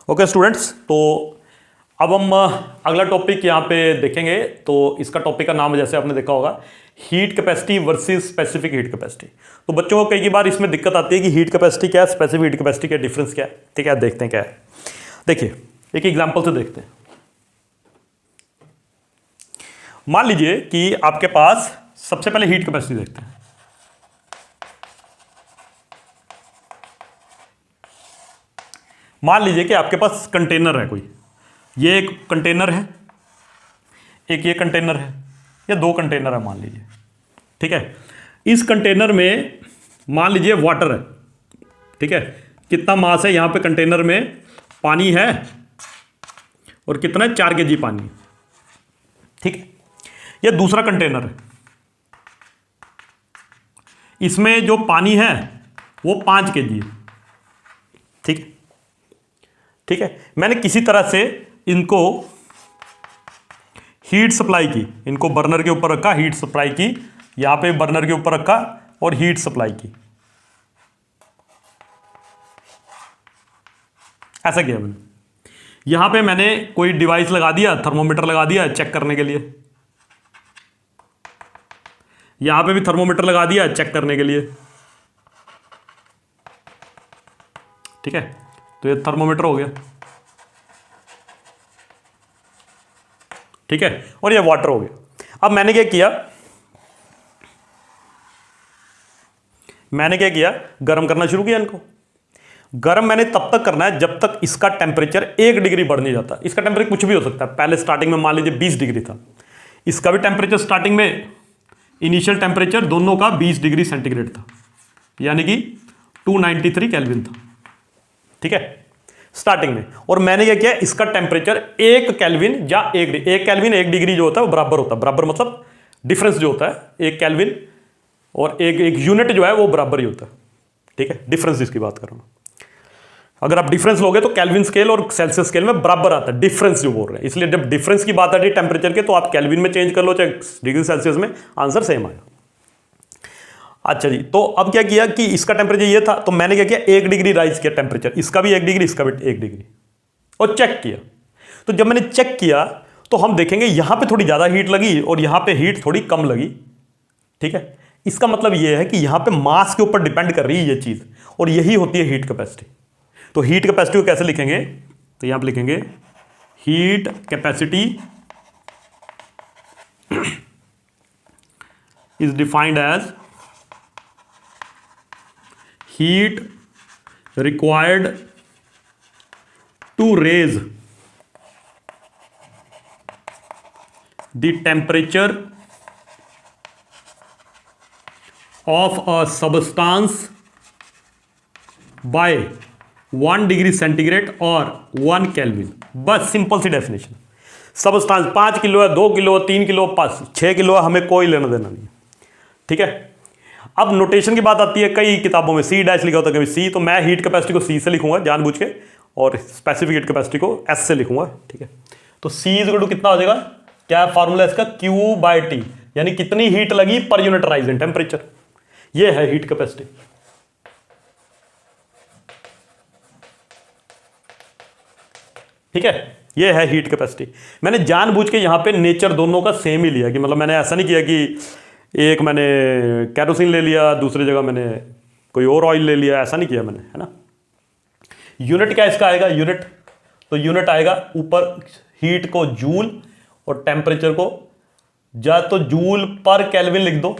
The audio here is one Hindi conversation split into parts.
ओके स्टूडेंट्स, तो अब हम अगला टॉपिक यहाँ पे देखेंगे। तो इसका टॉपिक का नाम जैसे आपने देखा होगा, heat capacity versus specific heat capacity. तो बच्चों को कई बार इसमें दिक्कत आती है कि हीट कैपेसिटी क्या है, स्पेसिफिक हीट कैपेसिटी क्या डिफरेंस क्या है। ठीक है, देखते हैं क्या है। देखिए एक एग्जांपल से देखते हैं। मान लीजिए कि आपके पास, सबसे पहले हीट कैपेसिटी देखते हैं। मान लीजिए कि आपके पास कंटेनर है कोई, ये एक कंटेनर है, एक ये कंटेनर है, या दो कंटेनर है मान लीजिए। ठीक है, इस कंटेनर में मान लीजिए वाटर है। ठीक है, कितना मास है यहां पे कंटेनर में, पानी है, और कितना है 4 kg पानी। ठीक है, ये दूसरा कंटेनर है, इसमें जो पानी है वो 5 kg है। ठीक है, ठीक है, मैंने किसी तरह से इनको हीट सप्लाई की, इनको बर्नर के ऊपर रखा, हीट सप्लाई की, यहां पे बर्नर के ऊपर रखा और हीट सप्लाई की। ऐसा किया मैंने। यहां पे मैंने कोई डिवाइस लगा दिया, थर्मोमीटर लगा दिया चेक करने के लिए, यहां पे भी थर्मोमीटर लगा दिया चेक करने के लिए। ठीक है, तो ये थर्मोमीटर हो गया। ठीक है, और ये वाटर हो गया। अब मैंने क्या किया, गर्म करना शुरू किया इनको। गर्म मैंने तब तक करना है जब तक इसका टेम्परेचर 1 डिग्री बढ़ नहीं जाता। इसका टेम्परेचर कुछ भी हो सकता है। पहले स्टार्टिंग में मान लीजिए 20 डिग्री था, इसका भी टेम्परेचर स्टार्टिंग में, इनिशियल टेम्परेचर दोनों का 20 डिग्री सेंटीग्रेड था, यानी कि 293 केल्विन था। ठीक है, स्टार्टिंग में। और मैंने क्या किया, इसका टेम्परेचर 1 केल्विन या 1 केल्विन 1 डिग्री जो होता है वो बराबर होता है। बराबर मतलब डिफरेंस जो होता है 1 केल्विन और एक यूनिट जो है वो बराबर ही होता है। ठीक है, डिफरेंस जिसकी बात कर रहा हूं। अगर आप डिफरेंस लोगे तो केल्विन स्केल और सेल्सियस स्केल में बराबर आता है, डिफरेंस जो बोल रहे हैं। इसलिए जब डिफरेंस की बात आती है टेम्परेचर के, तो आप केल्विन में चेंज कर लो चाहे डिग्री सेल्सियस में, आंसर सेम आएगा। अच्छा जी, तो अब क्या किया कि इसका टेम्परेचर ये था, तो मैंने क्या किया 1 डिग्री राइज किया टेम्परेचर, इसका भी 1 डिग्री, इसका भी 1 डिग्री, और चेक किया। तो जब मैंने चेक किया तो हम देखेंगे यहां पे थोड़ी ज्यादा हीट लगी और यहां पे हीट थोड़ी कम लगी। ठीक है, इसका मतलब यह है कि यहां पे मास के ऊपर डिपेंड कर रही है ये चीज, और यही होती है हीट कैपेसिटी। तो हीट कैपेसिटी को कैसे लिखेंगे, तो यहां पे लिखेंगे heat capacity is defined as heat required to raise the temperature of a substance by 1 degree centigrade और 1 केल्विन। बस सिंपल सी डेफिनेशन। सबस्टांस 5 किलो है, 2 किलो, 3 किलो, 6 किलो, हमें कोई लेना देना नहीं। ठीक है, अब नोटेशन की बात आती है, कई किताबों में C डैश लिखा होता है, कभी C, तो मैं हीट कैपेसिटी को C से लिखूंगा जानबूझ के, और स्पेसिफिक हीट कैपेसिटी को S से लिखूंगा। ठीक है, तो C इक्वल टू कितना हो जाएगा, क्या फार्मूला इसका, Q/T, यानी कितनी हीट लगी per unit rise in temperature. ये है हीट कैपेसिटी। ठीक है, ये है हीट कैपेसिटी। मैंने जानबूझ के यहां पे नेचर दोनों का सेम ही लिया, कि मतलब मैंने ऐसा नहीं किया कि एक मैंने कैरोसिन ले लिया, दूसरी जगह मैंने कोई और ऑयल ले लिया, ऐसा नहीं किया मैंने, है ना। यूनिट क्या इसका आएगा, यूनिट, तो यूनिट आएगा ऊपर हीट को जूल और टेम्परेचर को या तो जूल पर केल्विन लिख दो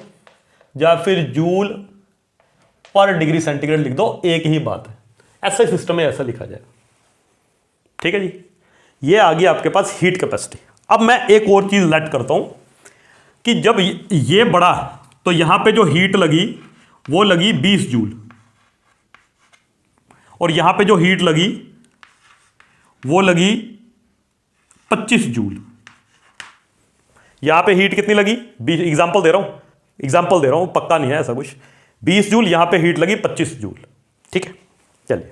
या फिर जूल पर डिग्री सेंटीग्रेड लिख दो, एक ही बात है। ऐसा सिस्टम है, ऐसा लिखा जाए। ठीक है जी, ये आ गई आपके पास हीट कैपेसिटी। अब मैं एक और चीज लेट करता हूं कि जब ये बढ़ा तो यहां पे जो हीट लगी वो लगी 20 जूल, और यहां पे जो हीट लगी वो लगी 25 जूल। यहां पे हीट कितनी लगी, एग्जांपल दे रहा हूं, पक्का नहीं है ऐसा कुछ, 20 जूल, यहां पे हीट लगी 25 जूल। ठीक है, चलिए,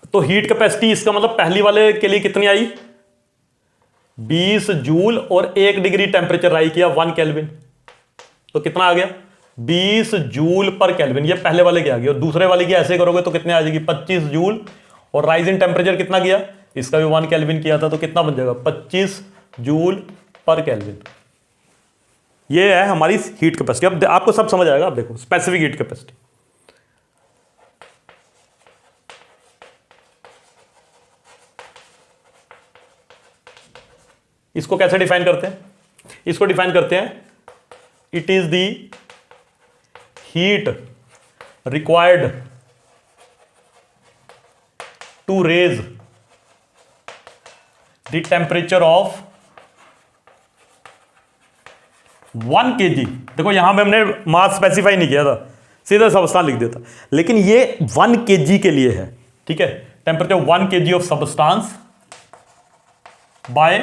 तो हीट कैपेसिटी इसका मतलब पहली वाले के लिए कितनी आई, 20 जूल, और 1 डिग्री टेम्परेचर राइज किया 1 केल्विन, तो कितना आ गया 20 जूल पर केल्विन। ये पहले वाले की आ गई, और दूसरे वाले की ऐसे करोगे तो कितने आ जाएगी 25 जूल और राइज इन टेम्परेचर कितना किया, इसका भी 1 केल्विन किया था, तो कितना बन जाएगा 25 जूल पर केल्विन। ये है हमारी हीट कैपेसिटी। अब आपको सब समझ आएगा। अब देखो स्पेसिफिक हीट कैपेसिटी, इसको कैसे डिफाइन करते हैं, इसको डिफाइन करते हैं, it is the heat required to raise the temperature of 1 kg। देखो यहां पे हमने मास स्पेसिफाई नहीं किया था, सीधा सबस्टांस लिख दिया था, लेकिन ये 1 kg के लिए है, ठीक है। Temperature 1 kg of substance by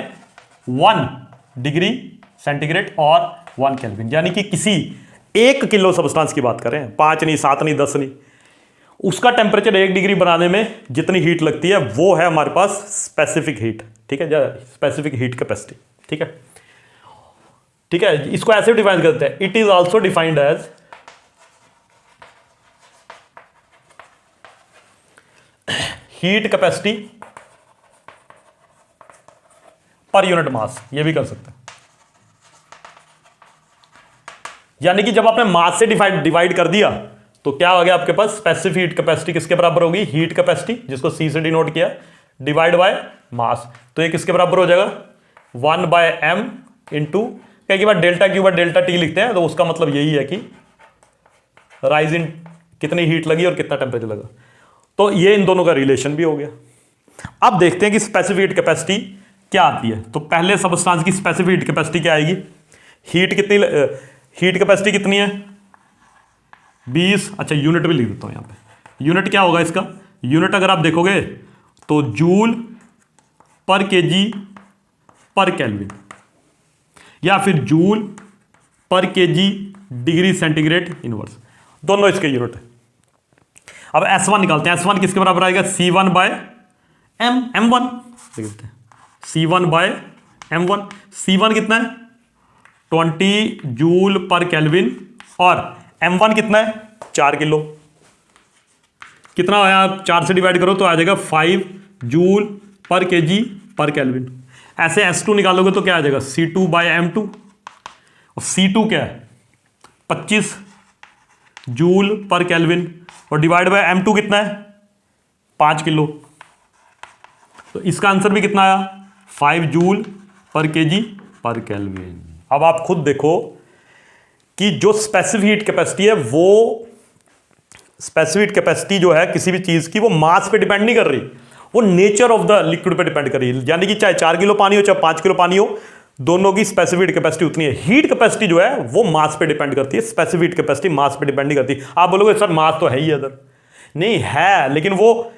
1 degree centigrade और 1 केल्विन, यानी कि किसी 1 किलो सबस्टांस की बात करें, 5 नहीं, 7 नहीं, 10 नहीं, उसका टेम्परेचर 1 डिग्री बनाने में जितनी हीट लगती है वो है हमारे पास स्पेसिफिक हीट, ठीक है, स्पेसिफिक हीट कैपेसिटी, ठीक है। ठीक है, इसको ऐसे डिफाइन करते हैं, it is also defined as heat capacity per unit mass, ये भी कर सकते हैं। यानी कि जब आपने मास से डिवाइड कर दिया तो क्या हो गया आपके पास, स्पेसिफिक हीट कैपेसिटी किसके बराबर होगी, हीट कैपेसिटी जिसको सी से डिनोट किया, डिवाइड बाय मास, तो ये किसके बराबर हो जाएगा 1/m इंटू, कई बार डेल्टा क्यू बार डेल्टा टी लिखते हैं, तो उसका मतलब यही है कि राइज इन कितनी हीट लगी और कितना टेम्परेचर लगा। तो ये इन दोनों का रिलेशन भी हो गया। अब देखते हैं कि स्पेसिफिक हीट कैपेसिटी क्या आती है। तो पहले सबस्टांस की स्पेसिफिक हीट कैपेसिटी क्या आएगी, हीट कैपेसिटी कितनी है 20, अच्छा यूनिट भी लिख देता हूं यहां पे, यूनिट क्या होगा इसका, यूनिट अगर आप देखोगे तो जूल पर केजी पर केल्विन, या फिर जूल पर केजी डिग्री सेंटीग्रेड इनवर्स, दोनों इसके यूनिट है। अब S1 निकालते हैं, S1 किसके बराबर आएगा, C1/m, M1 देखते हैं, C1/m1, C1 कितना है 20 जूल पर केल्विन और M1 कितना है 4 किलो, कितना आया, 4 से डिवाइड करो तो आ जाएगा 5 जूल पर केजी पर केल्विन। ऐसे S2 निकालोगे तो क्या आ जाएगा C2/m2, और C2 क्या है 25 जूल पर केल्विन और डिवाइड बाय M2 कितना है 5 किलो, तो इसका आंसर भी कितना आया 5 जूल पर केजी पर केल्विन। अब आप खुद देखो कि जो स्पेसिफिक हीट कैपेसिटी है, वो स्पेसिफिक कैपेसिटी जो है किसी भी चीज की, वो मास पे डिपेंड नहीं कर रही, वो नेचर ऑफ द लिक्विड पे डिपेंड कर रही है। यानी कि चाहे 4 किलो पानी हो चाहे 5 किलो पानी हो, दोनों की स्पेसिफिक कैपेसिटी उतनी है। हीट कैपेसिटी जो है वो मास पे डिपेंड करती है, स्पेसिफिक कैपेसिटी मास पे डिपेंड नहीं करती। आप बोलोगे सर मास तो है ही अदर, नहीं है, लेकिन वो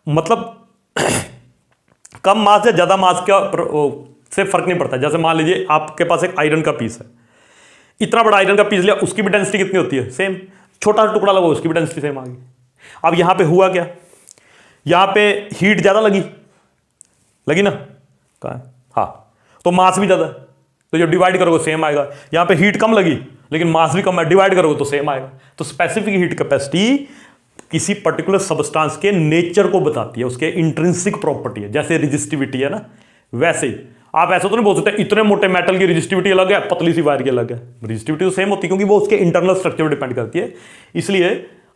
मतलब कम मास या ज्यादा मास का से फर्क नहीं पड़ता। जैसे मान लीजिए आपके पास एक आयरन का पीस है, इतना बड़ा आयरन का पीस लिया, उसकी भी डेंसिटी कितनी होती है सेम, छोटा सा टुकड़ा लगा उसकी भी डेंसिटी सेम आ गई। अब यहां पे हुआ क्या, यहां पे हीट ज्यादा लगी ना, कहां है, हाँ, तो मास भी ज्यादा है, तो जब डिवाइड करोगे सेम आएगा। यहां पे हीट कम लगी लेकिन मास भी कम है, डिवाइड करोगे तो सेम आएगा। तो स्पेसिफिक हीट कैपेसिटी किसी पर्टिकुलर सबस्टांस के नेचर को बताती है, उसके इंट्रिंसिक प्रॉपर्टी है। जैसे रेजिस्टिविटी है ना, वैसे ही आप ऐसा तो नहीं बोल सकते इतने मोटे मेटल की रेजिस्टिविटी अलग है, पतली सी वायर की अलग है। रेजिस्टिविटी तो सेम होती है क्योंकि वो उसके इंटरनल स्ट्रक्चर पर डिपेंड करती है। इसलिए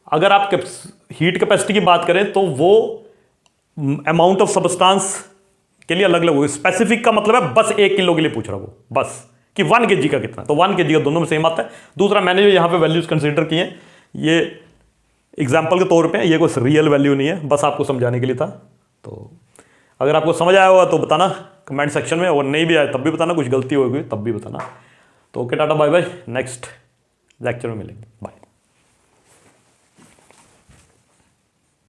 अगर आप हीट कैपेसिटी की बात करें तो वो अमाउंट ऑफ सबस्टांस के लिए अलग अलग होगी। स्पेसिफिक का मतलब है बस 1 किलो के लिए पूछ रहा हूं, बस कि 1 kg का कितना, तो 1 kg का दोनों में सेम आता है। दूसरा मैंने जो यहां पे वैल्यूज कंसीडर किए हैं, ये एग्जाम्पल के तौर पे, ये कोई रियल वैल्यू नहीं है, बस आपको समझाने के लिए था। तो अगर आपको समझ आया होगा तो बताना कमेंट सेक्शन में, और नहीं भी आया तब भी बताना, कुछ गलती होगी तब भी बताना। तो okay, tata bye bye, next lecture में मिलेंगे, बाय।